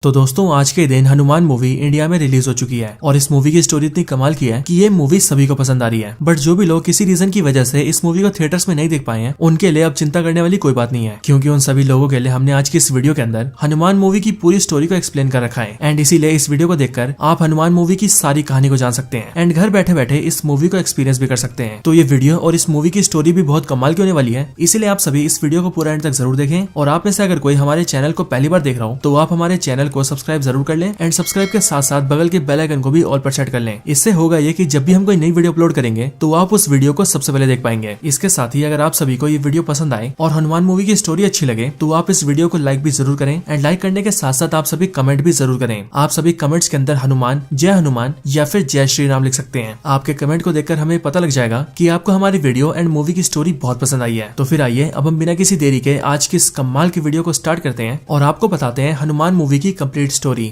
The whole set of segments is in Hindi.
तो दोस्तों आज के दिन हनुमान मूवी इंडिया में रिलीज हो चुकी है और इस मूवी की स्टोरी इतनी कमाल की है कि ये मूवी सभी को पसंद आ रही है। बट जो भी लोग किसी रीजन की वजह से इस मूवी को थिएटर्स में नहीं देख पाए हैं उनके लिए अब चिंता करने वाली कोई बात नहीं है, क्योंकि उन सभी लोगों के लिए हमने आज की इस वीडियो के अंदर हनुमान मूवी की पूरी स्टोरी को एक्सप्लेन कर रखा है। एंड इसीलिए इस वीडियो को देखकर आप हनुमान मूवी की सारी कहानी को जान सकते हैं एंड घर बैठे बैठे इस मूवी को एक्सपीरियंस भी कर सकते हैं। तो ये वीडियो और इस मूवी की स्टोरी भी बहुत कमाल की होने वाली है, इसीलिए आप सभी इस वीडियो को पूरा एंड तक जरूर देखें। और आप में से अगर कोई हमारे चैनल को पहली बार देख रहा हो तो आप हमारे चैनल को सब्सक्राइब जरूर कर लें एंड सब्सक्राइब के साथ साथ बगल के बेल आइकन को भी ऑल पर सेट कर लें। इससे होगा ये कि जब भी हम कोई नई वीडियो अपलोड करेंगे तो आप उस वीडियो को सबसे पहले देख पाएंगे। इसके साथ ही अगर आप सभी को ये वीडियो पसंद आए और हनुमान मूवी की स्टोरी अच्छी लगे तो आप इस वीडियो को लाइक भी जरूर करें एंड लाइक करने के साथ साथ आप सभी कमेंट भी जरूर करें। आप सभी कमेंट्स के अंदर हनुमान या फिर जय श्री राम लिख सकते हैं। आपके कमेंट को देखकर हमें पता लग जाएगा कि आपको हमारी वीडियो एंड मूवी की स्टोरी बहुत पसंद आई है। तो फिर आइए अब हम बिना किसी देरी के आज की इस कमाल की वीडियो को स्टार्ट करते हैं और आपको बताते हैं हनुमान मूवी की कंप्लीट स्टोरी।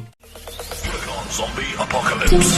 Zombie apocalypse.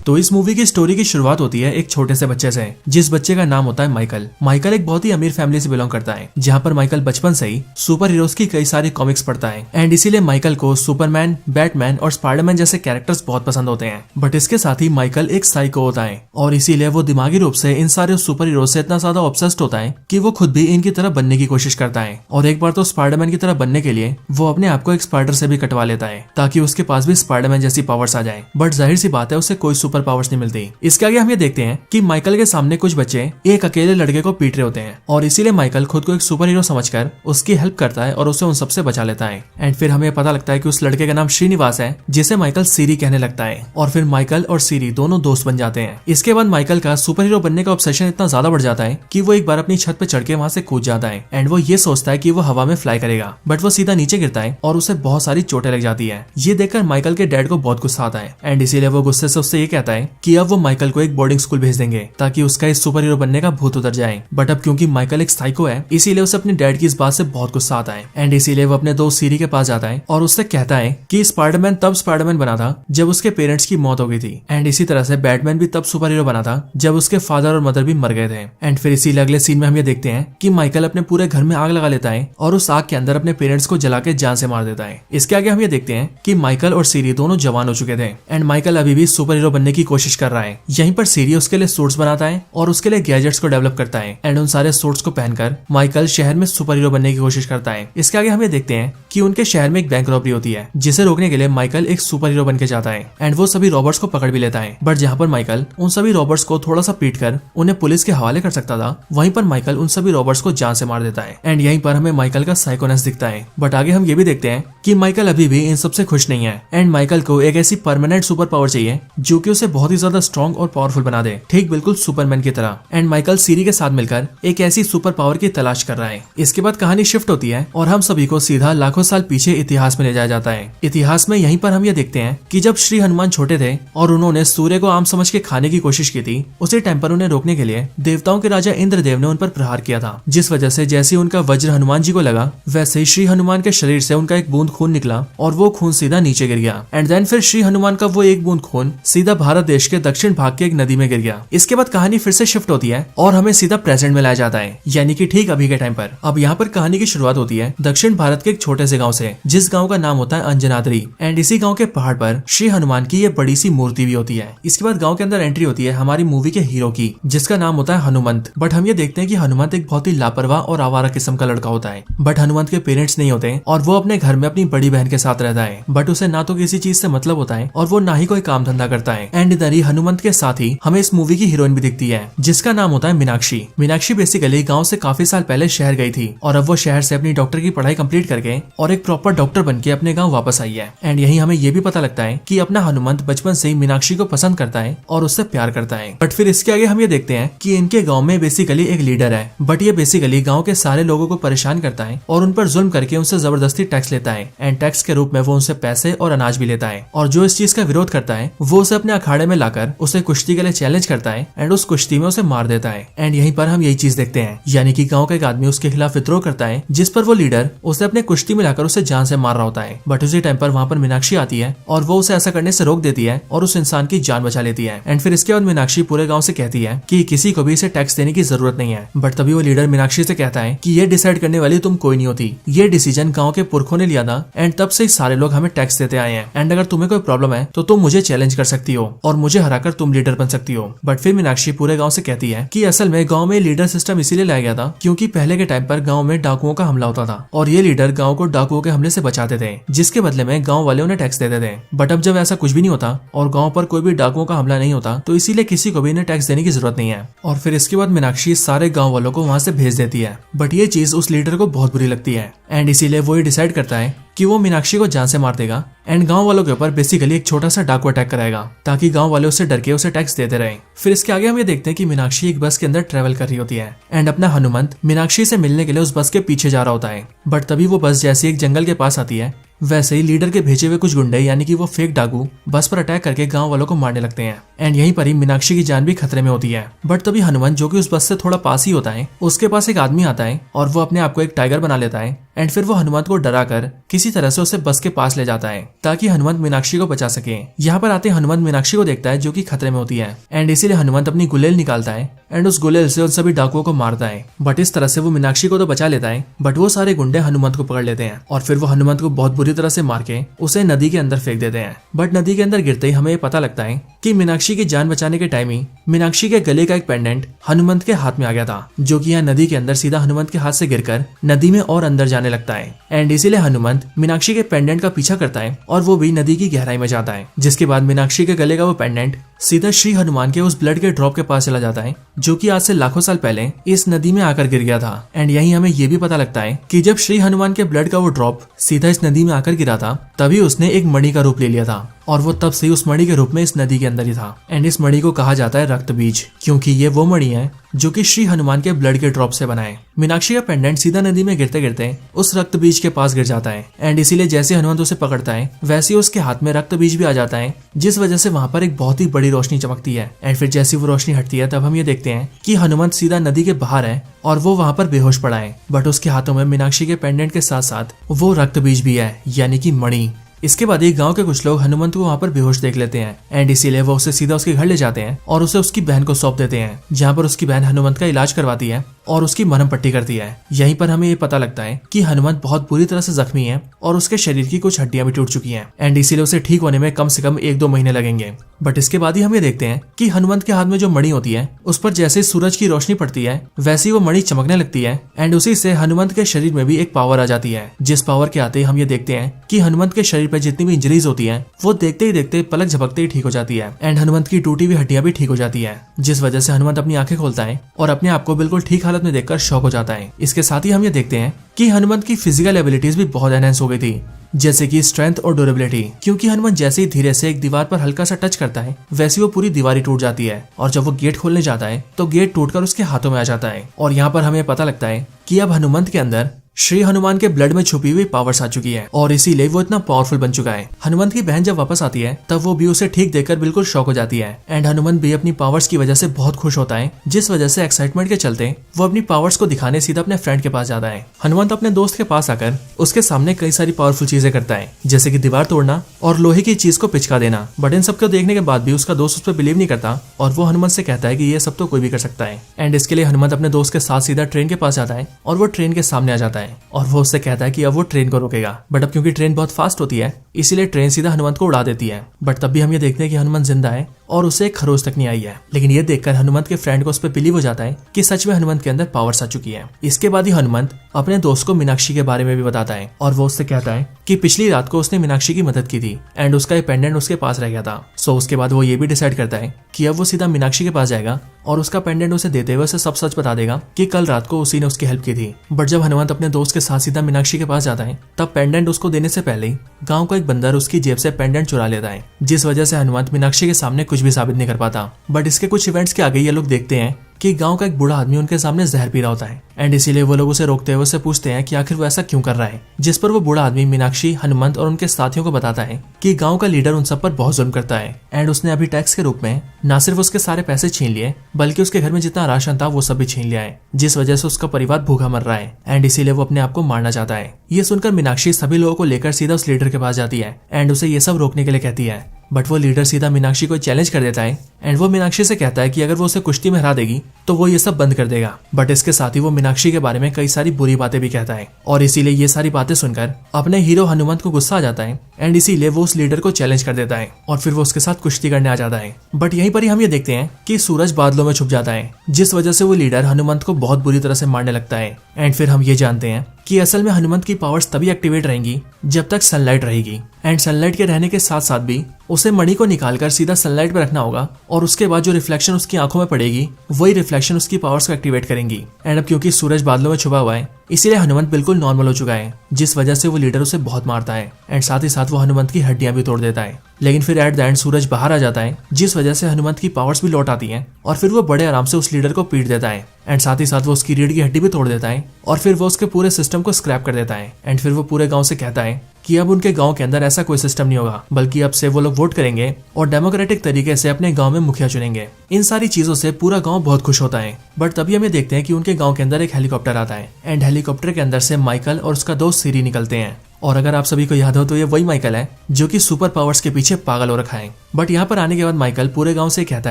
तो इस मूवी की स्टोरी की शुरुआत होती है एक छोटे से बच्चे से, जिस बच्चे का नाम होता है माइकल। माइकल एक बहुत ही अमीर फैमिली से बिलोंग करता है, जहाँ पर माइकल बचपन से ही सुपर हीरोज की कई सारी कॉमिक्स पढ़ता है एंड इसीलिए माइकल को सुपरमैन, बैटमैन और स्पाइडरमैन जैसे कैरेक्टर्स बहुत पसंद होते हैं। बट इसके साथ ही माइकल एक साइको होता है और इसीलिए वो दिमागी रूप से इन सारे सुपर हीरोज से इतना ज्यादा ऑब्सेस्ड होता है कि वो खुद भी इनकी तरह बनने की कोशिश करता है। और एक बार तो स्पाइडरमैन की तरह बनने के लिए वो अपने आप को एक स्पाइडर से भी कटवा लेता है ताकि उसके पास भी स्पाइडरमैन जैसी पावर्स आ जाए। बट जाहिर सी बात है उसे कोई सुपर पावर्स नहीं मिलती। इसके आगे हम ये देखते हैं कि माइकल के सामने कुछ बच्चे एक अकेले लड़के को पीट रहे होते हैं और इसीलिए माइकल खुद को एक सुपर हीरो समझकर उसकी हेल्प करता है और उसे उन सबसे बचा लेता है। एंड फिर हमें पता लगता है कि उस लड़के का नाम श्रीनिवास है, जिसे माइकल सीरी कहने लगता है और फिर माइकल और सीरी दोनों दोस्त बन जाते हैं। इसके बाद माइकल का सुपर हीरो बनने का ऑब्सेशन इतना ज्यादा बढ़ जाता है कि वो एक बार अपनी छत पे चढ़ के वहां से कूद जाता है एंड वो ये सोचता है कि वो हवा में फ्लाई करेगा, बट वो सीधा नीचे गिरता है और उसे बहुत सारी चोटें लग जाती है। ये देखकर माइकल के डैड को बहुत गुस्सा आता है एंड इसीलिए वो गुस्से से उससे ये कहता है कि अब वो माइकल को एक बोर्डिंग स्कूल भेज देंगे ताकि उसका इस सुपर हीरो बनने का भूत उतर जाए। बट अब क्योंकि माइकल एक साइको है इसीलिए उसे अपने डैड की इस बात से बहुत गुस्सा आता है एंड इसीलिए वो अपने दोस्त सीरी के पास जाता है और उससे कहता है कि स्पाइडरमैन तब स्पाइडरमैन बना था जब उसके पेरेंट्स की मौत हो गई थी एंड इसी तरह से बैटमैन भी तब सुपर हीरो बना था जब उसके फादर और मदर भी मर गए थे। एंड फिर इसीलिए अगले सीन में हम ये देखते हैं कि माइकल अपने पूरे घर में आग लगा लेता है और उस आग के अंदर अपने पेरेंट्स को जला के जान से मार देता है। इसके आगे हम ये देखते हैं कि माइकल और सीरी दोनों जवान हो चुके थे एंड माइकल अभी भी सुपर हीरो बनने की कोशिश कर रहा है। यहीं पर सीरी उसके लिए सूट्स बनाता है और उसके लिए गैजेट्स को डेवलप करता है एंड उन सारे सूट्स को पहनकर माइकल शहर में सुपर हीरो बनने की कोशिश करता है। इसके आगे हम ये देखते हैं कि उनके शहर में एक बैंक रॉबरी होती है, जिसे रोकने के लिए माइकल एक सुपर हीरो बन के जाता है एंड वो सभी रॉबर्ट्स को पकड़ भी लेता है। बट जहाँ पर माइकल उन सभी रॉबर्ट्स को थोड़ा सा पीट कर उन्हें पुलिस के हवाले कर सकता था, वहीं पर माइकल उन सभी रॉबर्ट्स को जान से मार देता है एंड यहीं पर हमें माइकल का साइकोनेस दिखता है। बट आगे हम ये भी देखते हैं कि माइकल अभी भी इन सबसे खुश नहीं है एंड माइकल को एक ऐसी परमानेंट सुपर पावर चाहिए जो कि उसे बहुत ही ज्यादा स्ट्रॉन्ग और पावरफुल बना दे, ठीक बिल्कुल सुपरमैन की तरह। एंड माइकल सीरी के साथ मिलकर एक ऐसी सुपर पावर की तलाश कर रहा है। इसके बाद कहानी शिफ्ट होती है और हम सभी को सीधा लाखों साल पीछे इतिहास में ले जाया जाता है। इतिहास में यहीं पर हम ये देखते हैं कि जब श्री हनुमान छोटे थे और उन्होंने सूर्य को आम समझ के खाने की कोशिश की थी, उसी टाइम पर उन्हें रोकने के लिए देवताओं के राजा इंद्रदेव ने उन पर प्रहार किया था, जिस वजह से जैसे उनका वज्र हनुमान जी को लगा वैसे ही श्री हनुमान के शरीर से उनका एक बूंद खून निकला और वो खून सीधा नीचे गिर गया। एंड देन फिर श्री हनुमान का वो एक बूंद खून सीधा भारत देश के दक्षिण भाग के एक नदी में गिर गया। इसके बाद कहानी फिर से शिफ्ट होती है और हमें सीधा प्रेजेंट में लाया जाता है, यानी कि ठीक अभी के टाइम पर। अब यहाँ पर कहानी की शुरुआत होती है दक्षिण भारत के एक छोटे से गांव से, जिस गांव का नाम होता है अंजनाद्री एंड इसी गांव के पहाड़ पर श्री हनुमान की ये बड़ी सी मूर्ति भी होती है। इसके बाद गांव के अंदर एंट्री होती है हमारी मूवी के हीरो की, जिसका नाम होता है हनुमंत। बट हम ये देखते हैं कि हनुमंत एक बहुत ही लापरवाह और आवारा किस्म का लड़का होता है। बट हनुमंत के पेरेंट्स नहीं होते और वो अपने घर में अपनी बड़ी बहन के साथ रहता है। बट उसे ना तो किसी चीज से मतलब होता है और वो ना ही कोई काम धंधा करता है। एंड इधर ही हनुमंत के साथ ही हमें इस मूवी की हीरोइन भी दिखती है, जिसका नाम होता है मीनाक्षी। मीनाक्षी बेसिकली गांव से काफी साल पहले शहर गई थी और अब वो शहर से अपनी डॉक्टर की पढ़ाई कंप्लीट करके और एक प्रॉपर डॉक्टर बनके अपने गांव वापस आई है। एंड यही हमें ये भी पता लगता है कि अपना हनुमंत बचपन से ही मीनाक्षी को पसंद करता है और उससे प्यार करता है। बट फिर इसके आगे हम ये देखते हैं कि इनके गाँव में बेसिकली एक लीडर है, बट ये बेसिकली गाँव के सारे लोगों को परेशान करता है और उन पर जुल्म करके उनसे जबरदस्ती टैक्स लेता है एंड टैक्स के रूप में वो उनसे पैसे और अनाज भी लेता है। और जो इस चीज का विरोध करता है वो उसे अपने अखाड़े में लाकर उसे कुश्ती के लिए चैलेंज करता है एंड उस कुश्ती में उसे मार देता है। एंड यहीं पर हम यही चीज देखते हैं, यानी कि गांव का एक आदमी उसके खिलाफ विद्रोह करता है, जिस पर वो लीडर उसे अपने कुश्ती में लाकर उसे जान से मार रहा होता है। बट उसी टाइम पर वहाँ पर मीनाक्षी आती है और वो उसे ऐसा करने से रोक देती है और उस इंसान की जान बचा लेती है। एंड फिर इसके बाद मीनाक्षी पूरे गाँव से कहती है कि किसी को भी इसे टैक्स देने की जरूरत नहीं है। बट तभी वो लीडर मीनाक्षी से कहता है कि ये डिसाइड करने वाली तुम कोई नहीं होती, ये डिसीजन गाँव के पुरखों ने लिया था एंड तब से सारे लोग हमें टैक्स देते आए हैं। एंड अगर तुम्हें कोई प्रॉब्लम है तो तुम मुझे चैलेंज कर सकती हो और मुझे हराकर तुम लीडर बन सकती हो। बट फिर मीनाक्षी पूरे गांव से कहती है कि असल में गांव में लीडर सिस्टम इसीलिए लाया गया था क्योंकि पहले के टाइम पर गांव में डाकुओं का हमला होता था और ये लीडर गांव को डाकुओं के हमले से बचाते थे, जिसके बदले में गांव वाले उन्हें टैक्स देते थे। बट अब जब ऐसा कुछ भी नहीं होता और गाँव पर कोई भी डाकुओं का हमला नहीं होता तो इसीलिए किसी को भी इन्हें टैक्स देने की जरूरत नहीं है। और फिर इसके बाद मीनाक्षी सारे गाँव वालों को वहाँ से भेज देती है। बट ये चीज उस लीडर को बहुत बुरी लगती है एंड इसीलिए वो ये डिसाइड करता है कि वो मीनाक्षी को जान से मार देगा एंड गांव वालों के ऊपर बेसिकली एक छोटा सा डाकू अटैक कराएगा ताकि गांव वाले उससे डर के उसे टैक्स देते रहे। फिर इसके आगे हम ये देखते हैं कि मीनाक्षी एक बस के अंदर ट्रेवल कर रही होती है एंड अपना हनुमंत मीनाक्षी से मिलने के लिए उस बस के पीछे जा रहा होता है। बट तभी वो बस जैसे एक जंगल के पास आती है वैसे ही लीडर के भेजे हुए कुछ गुंडे यानी कि वो फेक डाकू बस पर अटैक करके गांव वालों को मारने लगते हैं एंड यहीं पर ही मीनाक्षी की जान भी खतरे में होती है। बट तभी हनुमंत जो कि उस बस से थोड़ा पास ही होता है, उसके पास एक आदमी आता है और वो अपने आप को एक टाइगर बना लेता है एंड फिर वो हनुमंत को डरा कर किसी तरह से उसे बस के पास ले जाता है ताकि हनुमंत मीनाक्षी को बचा सके। यहाँ पर आते हनुमंत मीनाक्षी को देखता है जो कि खतरे में होती है एंड इसीलिए हनुमंत अपनी गुलेल निकालता है एंड उस गुलेल से उन सभी डाकुओं को मारता है। बट इस तरह से वो मीनाक्षी को तो बचा लेता है बट वो सारे गुंडे हनुमंत को पकड़ लेते हैं और फिर वो हनुमंत को बहुत बुरी तरह से मार के उसे नदी के अंदर फेंक देते हैं। बट नदी के अंदर गिरते ही हमें पता लगता है कि मीनाक्षी की जान बचाने के टाइम ही मीनाक्षी के गले का एक पेंडेंट हनुमंत के हाथ में आ गया था, जो कि यहाँ नदी के अंदर सीधा हनुमंत के हाथ से गिरकर नदी में और अंदर जाने लगता है। एंड इसीलिए हनुमंत मीनाक्षी के पेंडेंट का पीछा करता है और वो भी नदी की गहराई में जाता है, जिसके बाद मीनाक्षी के गले का वो पेंडेंट सीधा श्री हनुमान के उस ब्लड के ड्रॉप के पास चला जाता है जो कि आज से लाखों साल पहले इस नदी में आकर गिर गया था। एंड यहीं हमें ये भी पता लगता है कि जब श्री हनुमान के ब्लड का वो ड्रॉप सीधा इस नदी में आकर गिरा था तभी उसने एक मणि का रूप ले लिया था और वो तब से उस मणि के रूप में इस नदी के अंदर ही था। एंड इस मणि को कहा जाता है रक्त बीज, क्योंकि ये वो मणि है जो कि श्री हनुमान के ब्लड के ड्रॉप से बना है। मीनाक्षी का पेंडेंट सीधा नदी में गिरते गिरते उस रक्त बीज के पास गिर जाता है एंड इसीलिए जैसे हनुमंत उसे पकड़ता है वैसे ही उसके हाथ में रक्त बीज भी आ जाता है, जिस वजह से वहां पर एक बहुत ही बड़ी रोशनी चमकती है। एंड फिर जैसी वो रोशनी हटती है तब हम ये देखते हैं कि हनुमंत सीधा नदी के बाहर है और वो वहां पर बेहोश पड़ा है, बट उसके हाथों में मीनाक्षी के पेंडेंट के साथ साथ वो रक्त बीज भी है यानी कि मणि। इसके बाद एक गांव के कुछ लोग हनुमंत को वहां पर बेहोश देख लेते हैं एंड इसीलिए वो उसे सीधा उसके घर ले जाते हैं और उसे उसकी बहन को सौंप देते हैं, जहां पर उसकी बहन हनुमंत का इलाज करवाती है और उसकी मरहम पट्टी करती है। यहीं पर हमें ये पता लगता है कि हनुमंत बहुत बुरी तरह से जख्मी है और उसके शरीर की कुछ हड्डियां भी टूट चुकी हैं एंड इसीलिए उसे ठीक होने में कम से कम 1-2 महीने लगेंगे। बट इसके बाद ही हम ये देखते हैं कि हनुमंत के हाथ में जो मणि होती है उस पर जैसे सूरज की रोशनी पड़ती है वैसे ही वो मणि चमकने लगती है एंड उसी से हनुमंत के शरीर में भी एक पावर आ जाती है, जिस पावर के आते ही हम ये देखते हैं कि हनुमंत के शरीर पर जितनी भी इंजरीज होती है वो देखते ही देखते पलक झपकते ही ठीक हो जाती है एंड हनुमंत की टूटी हुई हड्डियां भी ठीक हो जाती है, जिस वजह से हनुमंत अपनी आंखें खोलता है और अपने आप को बिल्कुल ठीक हालत में देखकर शॉक हो जाता है। इसके साथ ही हम ये देखते हैं कि हनुमंत की फिजिकल एबिलिटीज भी बहुत एनहांस हो गई थी, जैसे कि स्ट्रेंथ और ड्यूरेबिलिटी, क्योंकि हनुमंत जैसे ही धीरे से एक दीवार पर हल्का सा टच करता है वैसे वो पूरी दीवार ही टूट जाती है और जब वो गेट खोलने जाता है तो गेट टूटकर उसके हाथों में आ जाता है। और यहाँ पर हमें पता लगता है कि अब हनुमंत के अंदर श्री हनुमान के ब्लड में छुपी हुई पावर्स आ चुकी है और इसीलिए वो इतना पावरफुल बन चुका है। हनुमंत की बहन जब वापस आती है तब वो भी उसे ठीक देखकर बिल्कुल शॉक हो जाती है एंड हनुमंत भी अपनी पावर्स की वजह से बहुत खुश होता है, जिस वजह से एक्साइटमेंट के चलते वो अपनी पावर्स को दिखाने सीधा अपने फ्रेंड के पास जाता है। हनुमंत अपने दोस्त के पास आकर उसके सामने कई सारी पावरफुल चीजें करता है, जैसे कि दीवार तोड़ना और लोहे की चीज को पिचका देना। बट इन सबको देखने के बाद भी उसका दोस्त उस पर बिलीव नहीं करता और वो हनुमंत से कहता है कि ये सब तो कोई भी कर सकता है। एंड इसके लिए हनुमंत अपने दोस्त के साथ सीधा ट्रेन के पास जाता है और वो ट्रेन के सामने आ जाता है और वो उससे कहता है कि अब वो ट्रेन को रोकेगा। बट अब क्योंकि ट्रेन बहुत फास्ट होती है इसीलिए ट्रेन सीधा हनुमंत को उड़ा देती है। बट तब भी हम ये देखते हैं कि हनुमंत जिंदा है और उसे एक खरोच तक नहीं आई है, लेकिन ये देखकर हनुमंत के फ्रेंड को उस पर बिलीव हो जाता है कि सच में हनुमंत के अंदर पावर्स आ चुकी है। इसके बाद ही हनुमंत अपने दोस्त को मीनाक्षी के बारे में भी बताता है और वो उससे कहता है कि पिछली रात को उसने मीनाक्षी की मदद की थी एंड उसका ये पेंडेंट उसके पास रह गया था। सो उसके बाद वो ये भी डिसाइड करता है कि अब वो सीधा मीनाक्षी के पास जाएगा और उसका पेंडेंट उसे देते हुए उसे सब सच बता देगा कि कल रात को उसी ने उसकी हेल्प की थी। बट जब हनुमंत अपने दोस्त के साथ सीधा मीनाक्षी के पास जाता है तब पेंडेंट उसको देने से पहले ही गांव का एक बंदर उसकी जेब से पेंडेंट चुरा लेता है, जिस वजह से हनुमंत मीनाक्षी के सामने कुछ भी साबित नहीं कर पाता। बट इसके कुछ इवेंट्स के आगे ये लोग देखते हैं कि गांव का एक बूढ़ा आदमी उनके सामने जहर पी रहा होता है एंड इसीलिए वो लोग उसे रोकते हुए उससे पूछते हैं कि आखिर वो ऐसा क्यों कर रहा है। जिस पर वो बूढ़ा आदमी मीनाक्षी, हनुमंत और उनके साथियों को बताता है कि गांव का लीडर उन सब पर बहुत जुल्म करता है एंड उसने अभी टैक्स के रूप में न सिर्फ उसके सारे पैसे छीन लिए बल्कि उसके घर में जितना राशन था वो सब भी छीन लिया है, जिस वजह से उसका परिवार भूखा मर रहा है एंड इसीलिए वो अपने आप को मारना चाहता है। ये सुनकर मीनाक्षी सभी लोगों को लेकर सीधा उस लीडर के पास जाती है एंड उसे ये सब रोकने के लिए कहती है। बट वो लीडर सीधा मीनाक्षी को चैलेंज कर देता है एंड वो मीनाक्षी से कहता है कि अगर वो उसे कुश्ती में हरा देगी तो वो ये सब बंद कर देगा। बट इसके साथ ही वो मीनाक्षी के बारे में कई सारी बुरी बातें भी कहता है और इसीलिए ये सारी बातें सुनकर अपने हीरो हनुमंत को गुस्सा आ जाता है एंड इसीलिए वो उस लीडर को चैलेंज कर देता है और फिर वो उसके साथ कुश्ती करने आ जाता है। बट यहीं पर ही हम ये देखते हैं कि सूरज बादलों में छुप जाता है, जिस वजह से वो लीडर हनुमंत को बहुत बुरी तरह से मारने लगता है एंड फिर हम ये जानते हैं कि असल में हनुमंत की पावर्स तभी एक्टिवेट रहेंगी जब तक सनलाइट रहेगी एंड सनलाइट के रहने के साथ साथ भी उसे मणि को निकालकर सीधा सनलाइट पर रखना होगा और उसके बाद जो रिफ्लेक्शन उसकी आंखों में पड़ेगी वही रिफ्लेक्शन उसकी पावर्स को एक्टिवेट करेंगी। एंड अब क्योंकि सूरज बादलों में छुपा हुआ है इसीलिए हनुमंत बिल्कुल नॉर्मल हो चुका है, जिस वजह से वो लीडर उसे बहुत मारता है एंड साथ ही साथ वो हनुमंत की हड्डियां भी तोड़ देता है। लेकिन फिर एट द एंड सूरज बाहर आ जाता है, जिस वजह से हनुमंत की पावर्स भी लौट आती हैं और फिर वो बड़े आराम से उस लीडर को पीट देता है एंड साथ ही साथ वो उसकी रीढ़ की हड्डी भी तोड़ देता है और फिर वो उसके पूरे सिस्टम को स्क्रैप कर देता है एंड फिर वो पूरे गांव से कहता है कि अब उनके गांव के अंदर ऐसा कोई सिस्टम नहीं होगा, बल्कि अब से वो लोग वोट करेंगे और डेमोक्रेटिक तरीके से अपने गांव में मुखिया चुनेंगे। इन सारी चीजों से पूरा गांव बहुत खुश होता है। बट तभी हम ये देखते हैं कि उनके गांव के अंदर एक हेलीकॉप्टर आता है एंड हेलीकॉप्टर के अंदर से माइकल और उसका दोस्त सीरी निकलते हैं। और अगर आप सभी को याद हो तो ये वही माइकल है जो कि सुपर पावर्स के पीछे पागल हो रखा है। बट यहाँ पर आने के बाद माइकल पूरे गांव से कहता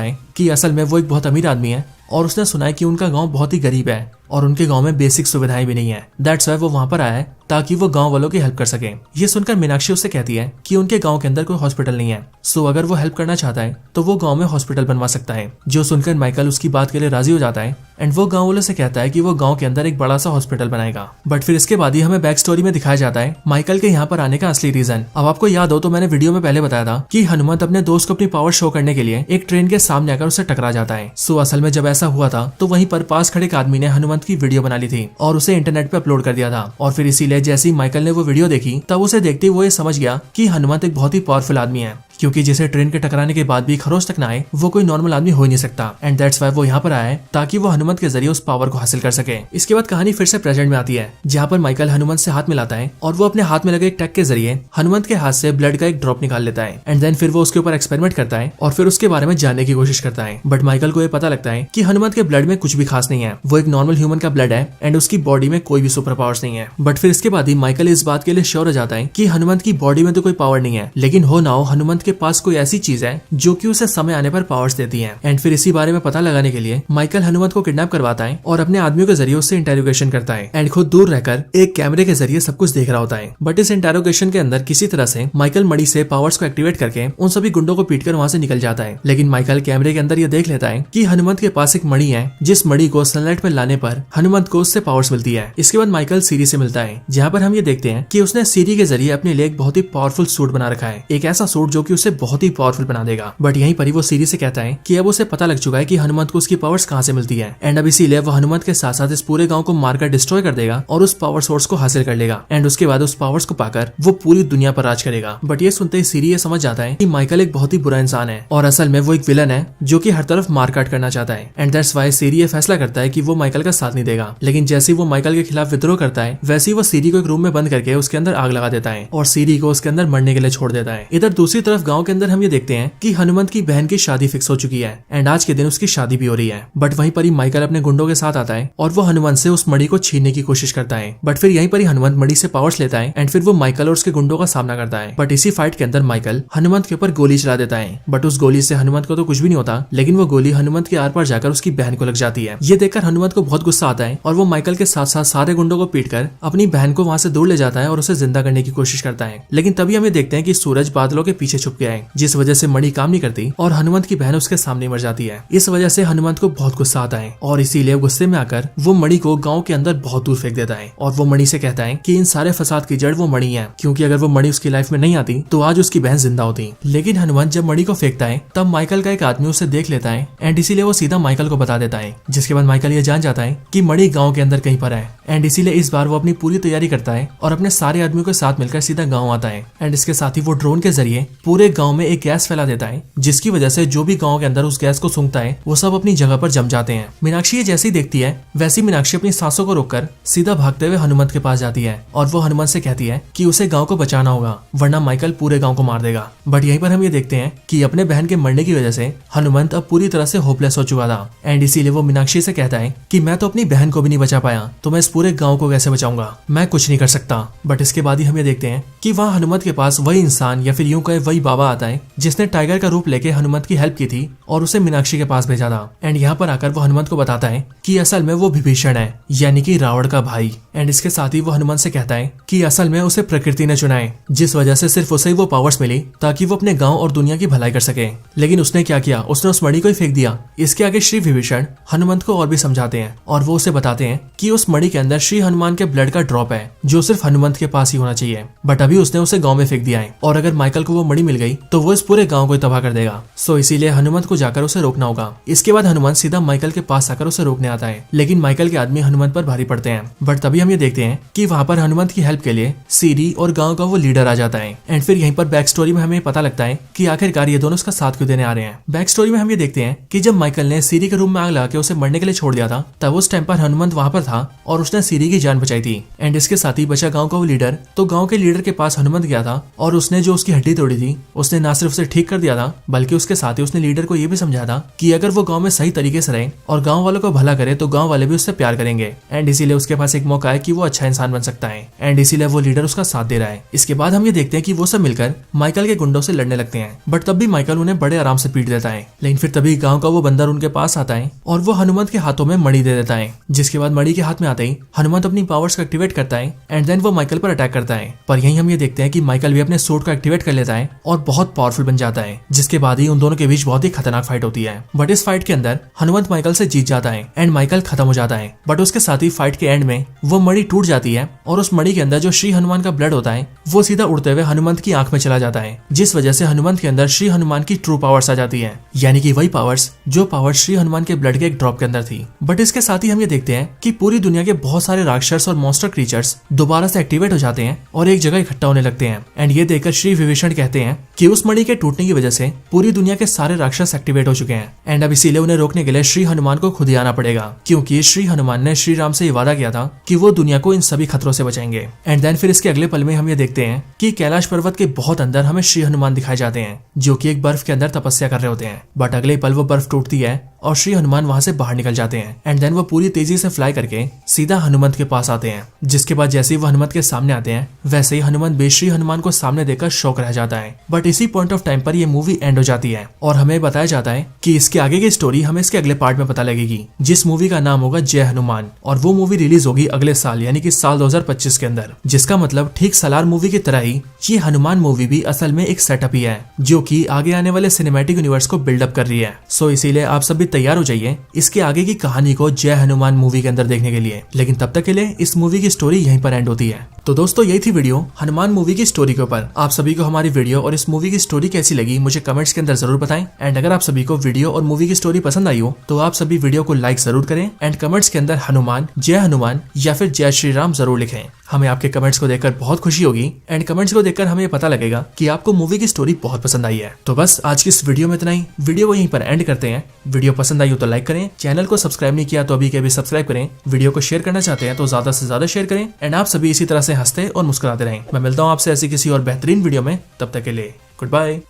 है कि असल में वो एक बहुत अमीर आदमी है और उसने सुना है कि उनका गांव बहुत ही गरीब है और उनके गांव में बेसिक सुविधाएं भी नहीं है। दैट्स व्हाई वो वहां पर आया है ताकि वो गांव वालों की हेल्प कर सके। ये सुनकर मीनाक्षी उससे कहती है कि उनके गांव के अंदर कोई हॉस्पिटल नहीं है, सो अगर वो हेल्प करना चाहता है तो वो गांव में हॉस्पिटल बनवा सकता है। जो सुनकर माइकल उसकी बात के लिए राजी हो जाता है एंड वो गांव वालों से कहता है कि वो गांव के अंदर एक बड़ा सा हॉस्पिटल बनाएगा। बट फिर इसके बाद ही हमें बैक स्टोरी में दिखाया जाता है माइकल के यहाँ पर आने का असली रीजन। अब आपको याद हो तो मैंने वीडियो में पहले बताया था कि हनुमंत अपने दोस्त को अपनी पावर शो करने के लिए एक ट्रेन के सामने आकर उससे टकरा जाता है। सो असल में जब ऐसा हुआ था तो वहीं पर पास खड़े एक आदमी ने हनुमंत की वीडियो बना ली थी और उसे इंटरनेट पे अपलोड कर दिया था और फिर इसीलिए जैसे ही माइकल ने वो वीडियो देखी तब उसे देखते वो ये समझ गया कि हनुमंत एक बहुत ही पावरफुल आदमी है, क्योंकि जिसे ट्रेन के टकराने के बाद भी खरोच तक ना आए वो कोई नॉर्मल आदमी हो ही नहीं सकता। एंड दैट्स व्हाई वो यहाँ पर आया है ताकि वो हनुमंत के जरिए उस पावर को हासिल कर सके। इसके बाद कहानी फिर से प्रेजेंट में आती है जहाँ पर माइकल हनुमंत से हाथ मिलाता है और वो अपने हाथ में लगे एक टैग के जरिए हनुमंत के हाथ से ब्लड का एक ड्रॉप निकाल लेता है एंड देन फिर वो उसके ऊपर एक्सपेरिमेंट करता है और फिर उसके बारे में जानने की कोशिश करता है। बट माइकल को ये पता लगता है कि हनुमंत के ब्लड में कुछ भी खास नहीं है, वो एक नॉर्मल ह्यूमन का ब्लड है एंड उसकी बॉडी में कोई भी सुपर पावर्स नहीं है। बट फिर इसके बाद ही माइकल इस बात के लिए श्योर हो जाता है कि हनुमंत की बॉडी में तो कोई पावर नहीं है, लेकिन हो ना हो हनुमंत के पास कोई ऐसी चीज है जो कि उसे समय आने पर पावर्स देती है। एंड फिर इसी बारे में पता लगाने के लिए माइकल हनुमंत को किडनैप करवाता है और अपने आदमियों के जरिए उससे इंटेरोगेशन करता है एंड खुद दूर रहकर एक कैमरे के जरिए सब कुछ देख रहा होता है। बट इस इंटेरोगेशन के अंदर किसी तरह से माइकल मणि से पावर्स को एक्टिवेट करके उन सभी गुंडों को पीटकर वहां से निकल जाता है। लेकिन माइकल कैमरे के अंदर ये देख लेता है कि हनुमंत के पास एक मणि है, जिस मणि को सनलाइट में लाने पर हनुमंत को उससे पावर्स मिलती है। इसके बाद माइकल सीरी से मिलता है जहाँ पर हम ये देखते हैं कि उसने सीरी के जरिए अपने लिए एक बहुत ही पावरफुल सूट बना रखा है, एक ऐसा सूट जो कि उसे बहुत ही पावरफुल बना देगा। बट यहीं पर ही वो सीरी से कहता है कि अब उसे पता लग चुका है कि हनुमंत को उसकी पावर्स कहाँ से मिलती है एंड अब इसीलिए वो हनुमंत के साथ साथ इस पूरे गांव को मारकर डिस्ट्रॉय कर देगा और उस पावर सोर्स को हासिल कर लेगा एंड उसके बाद उस पावर्स को पाकर वो पूरी दुनिया पर राज करेगा। बट ये सुनते ही सीरी ये समझ जाता है कि माइकल एक बहुत ही बुरा इंसान है और असल में वो एक विलन है जो कि हर तरफ मारकाट करना चाहता है। एंड दैट्स व्हाई सीरी ये फैसला करता है कि वो माइकल का साथ नहीं देगा। लेकिन जैसे ही वो माइकल के खिलाफ विद्रोह करता है वैसे ही वो सीरी को एक रूम में बंद करके उसके अंदर आग लगा देता है और सीरी को उसके अंदर मरने के लिए छोड़ देता है। इधर दूसरी तरफ गाँव के अंदर हम ये देखते हैं कि हनुमंत की बहन की शादी फिक्स हो चुकी है एंड आज के दिन उसकी शादी भी हो रही है। बट वहीं पर ही माइकल अपने गुंडों के साथ आता है और वो हनुमंत से उस मणि को छीनने की कोशिश करता है। बट फिर यहीं पर ही हनुमंत मणि से पावर्स लेता है एंड फिर वो माइकल और उसके गुंडों का सामना करता है। बट इसी फाइट के अंदर माइकल हनुमंत के ऊपर गोली चला देता है। बट उस गोली से हनुमंत को तो कुछ भी नहीं होता, लेकिन वो गोली हनुमंत के आर पार जाकर उसकी बहन को लग जाती है। ये देखकर हनुमंत को बहुत गुस्सा आता है और वो माइकल के साथ साथ सारे गुंडों को पीटकर अपनी बहन को वहां से दूर ले जाता है और उसे जिंदा करने की कोशिश करता है। लेकिन तभी हमें देखते हैं कि सूरज बादलों के पीछे छुप गया है, जिस वजह से मणि काम नहीं करती और हनुमंत की बहन उसके सामने मर जाती है। इस वजह से हनुमंत को बहुत गुस्सा आता है और इसीलिए गुस्से में आकर वो मणि को गांव के अंदर बहुत दूर फेंक देता है और वो मणि से कहता है कि इन सारे फसाद की जड़ वो मणि है, क्योंकि अगर वो मणि उसकी लाइफ में नहीं आती तो आज उसकी बहन जिंदा होती। लेकिन हनुमंत जब मणि को फेंकता है तब माइकल का एक आदमी उसे देख लेता है एंड इसीलिए वो सीधा माइकल को बता देता है, जिसके बाद माइकल ये जान जाता है कि मणि गाँव के अंदर कहीं पर है एंड इसीलिए इस बार वो अपनी पूरी तैयारी करता है और अपने सारे आदमियों के साथ मिलकर सीधा गाँव आता है एंड इसके साथ ही वो ड्रोन के जरिए पूरे पूरे गांव में एक गैस फैला देता है, जिसकी वजह से जो भी गांव के अंदर उस गैस को सूंघता है वो सब अपनी जगह पर जम जाते हैं। मीनाक्षी ये जैसे ही देखती है वैसी मीनाक्षी अपनी सांसों को रोककर सीधा भागते हुए हनुमंत के पास जाती है और वो हनुमंत से कहती है कि उसे गांव को बचाना होगा वरना माइकल पूरे गांव को मार देगा। बट यहीं पर हम ये देखते हैं कि अपने बहन के मरने की वजह से हनुमंत अब पूरी तरह से होपलेस हो चुका था एंड इसीलिए वो मीनाक्षी से कहता है कि मैं तो अपनी बहन को भी नहीं बचा पाया तो मैं इस पूरे गांव को कैसे बचाऊंगा, मैं कुछ नहीं कर सकता। बट इसके बाद ही हम ये देखते हैं कि वहाँ हनुमंत के पास वही इंसान या फिर यूं कहे वही बाबा आता है जिसने टाइगर का रूप लेके हनुमंत की हेल्प की थी और उसे मीनाक्षी के पास भेजा था। एंड यहाँ पर आकर वो हनुमंत को बताता है कि असल में वो विभीषण है, यानी कि रावण का भाई। एंड इसके साथ ही वो हनुमंत से कहता है कि असल में उसे प्रकृति ने चुना है, जिस वजह से सिर्फ उसे वो पावर्स मिली ताकि वो अपने गांव और दुनिया की भलाई कर सके। लेकिन उसने क्या किया, उसने उस मणि को ही फेंक दिया। इसके आगे श्री विभीषण हनुमंत को और भी समझाते हैं और वो उसे बताते हैं कि उस मणि के अंदर श्री हनुमान के ब्लड का ड्रॉप है जो सिर्फ हनुमंत के पास ही होना चाहिए, बट अभी उसने उसे गांव में फेंक दिया है और अगर माइकल को वो मणि मिल गई तो वो इस पूरे गांव को तबाह कर देगा। सो इसीलिए हनुमंत को जाकर उसे रोकना होगा। इसके बाद हनुमंत सीधा माइकल के पास आकर उसे रोकने आता है, लेकिन माइकल के आदमी हनुमंत पर भारी पड़ते हैं। बट तभी हम ये देखते हैं कि वहाँ पर हनुमंत की हेल्प के लिए सीरी और गांव का वो लीडर आ जाता है। एंड फिर यहीं पर बैक स्टोरी में हमें पता लगता है कि आखिरकार ये दोनों उसका साथ क्यों देने आ रहे हैं। बैक स्टोरी में हम ये देखते हैं कि जब माइकल ने सीरी के रूम में आग लगा के उसे मरने के लिए छोड़ दिया था तब उस टाइम पर हनुमंत वहाँ पर था और उसने सीरी की जान बचाई थी। एंड इसके साथ ही बचा गाँव का वो लीडर, तो गाँव के लीडर के पास हनुमंत गया था और उसने जो उसकी हड्डी तोड़ी थी उसने ना सिर्फ उसे ठीक कर दिया था बल्कि उसके साथ ही उसने लीडर को ये भी समझाया था कि अगर वो गांव में सही तरीके से रहे और गांव वालों को भला करे तो गांव वाले भी उससे प्यार करेंगे। एंड इसीलिए उसके पास एक मौका है कि वो अच्छा इंसान बन सकता है एंड इसीलिए वो लीडर उसका साथ दे रहा है। इसके बाद हम ये देखते हैं कि वो सब मिलकर माइकल के गुंडों से लड़ने लगते हैं, बट तब भी माइकल उन्हें बड़े आराम से पीट देता है। लेकिन फिर तभी गाँव का वो बंदर उनके पास आता है और वो हनुमंत के हाथों में मणि दे देता है, जिसके बाद मणि के हाथ में आते ही हनुमंत अपनी पावर्स को एक्टिवेट करता है एंड देन वो माइकल पर अटैक करता है। पर यहीं हम ये देखते हैं कि माइकल भी अपने सूट को एक्टिवेट कर लेता है और बहुत पावरफुल बन जाता है, जिसके बाद ही उन दोनों के बीच बहुत ही खतरनाक फाइट होती है। बट इस फाइट के अंदर हनुमंत माइकल से जीत जाता है एंड माइकल खत्म हो जाता है। बट उसके साथ ही फाइट के एंड में वो मणि टूट जाती है और उस मणि के अंदर जो श्री हनुमान का ब्लड होता है वो सीधा उड़ते हुए हनुमंत की आंख में चला जाता है, जिस वजह से हनुमंत के अंदर श्री हनुमान की ट्रू पावर्स आ जाती है, यानी कि वही पावर्स जो पावर्स श्री हनुमान के ब्लड के एक ड्रॉप के अंदर थी। बट इसके साथ ही हम ये देखते हैं कि पूरी दुनिया के बहुत सारे राक्षस और मॉन्स्टर क्रीचर्स दोबारा से एक्टिवेट हो जाते हैं और एक जगह इकट्ठा होने लगते हैं। एंड ये देखकर श्री विभीषण कहते हैं कि उस मणि के टूटने की वजह से पूरी दुनिया के सारे राक्षस एक्टिवेट हो चुके हैं एंड अब इसीलिए उन्हें रोकने के लिए श्री हनुमान को खुद ही आना पड़ेगा, क्योंकि श्री हनुमान ने श्री राम से ये वादा किया था कि वो दुनिया को इन सभी खतरों से बचाएंगे। एंड देन फिर इसके अगले पल में हम ये देखते हैं कि कैलाश पर्वत के बहुत अंदर हमें श्री हनुमान दिखाए जाते हैं जो कि एक बर्फ के अंदर तपस्या कर रहे होते हैं। बट अगले पल वो बर्फ टूटती है और श्री हनुमान वहां से बाहर निकल जाते हैं एंड देन वो पूरी तेजी से फ्लाई करके सीधा हनुमंत के पास आते हैं, जिसके बाद जैसे ही वो हनुमंत के सामने आते हैं वैसे ही हनुमंत बेश्री हनुमान को सामने देखकर शौक रह जाता है। बट इसी पॉइंट ऑफ टाइम पर ये मूवी एंड हो जाती है और हमें बताया जाता है कि इसके आगे की स्टोरी हमें इसके अगले पार्ट में पता लगेगी, जिस मूवी का नाम होगा जय हनुमान, और वो मूवी रिलीज होगी अगले साल यानी कि साल 2025 के अंदर। जिसका मतलब ठीक सलार मूवी की तरह ही ये हनुमान मूवी भी असल में एक सेटअप ही है जो कि आगे आने वाले सिनेमैटिक यूनिवर्स को बिल्डअप कर रही है। सो इसीलिए आप सब भी तैयार हो जाइए इसके आगे की कहानी को जय हनुमान मूवी के अंदर देखने के लिए। लेकिन तब तक के लिए इस मूवी की स्टोरी यहीं पर एंड होती है। तो दोस्तों यही थी वीडियो हनुमान मूवी की स्टोरी के ऊपर। आप सभी को हमारी वीडियो और इस मूवी की स्टोरी कैसी लगी मुझे कमेंट्स के अंदर जरूर बताएं। एंड अगर आप सभी को वीडियो और मूवी की स्टोरी पसंद आई हो तो आप सभी वीडियो को लाइक जरूर करें एंड कमेंट्स के अंदर हनुमान या फिर जय श्री राम जरूर लिखें। हमें आपके कमेंट्स को देखकर बहुत खुशी होगी एंड कमेंट्स को देखकर हमें पता लगेगा कि आपको मूवी की स्टोरी बहुत पसंद आई है। तो बस आज की इस वीडियो में इतना ही। वीडियो को यहीं पर एंड करते हैं। वीडियो पसंद आई हो तो लाइक करें, चैनल को सब्सक्राइब नहीं किया तो अभी के अभी सब्सक्राइब करें, वीडियो को शेयर करना चाहते हैं तो ज्यादा से ज्यादा शेयर करें एंड आप सभी इसी तरह से हंसते और मुस्कुराते रहें। मैं मिलता हूँ आपसे ऐसी किसी और बेहतरीन वीडियो में, तब तक के लिए गुड बाय।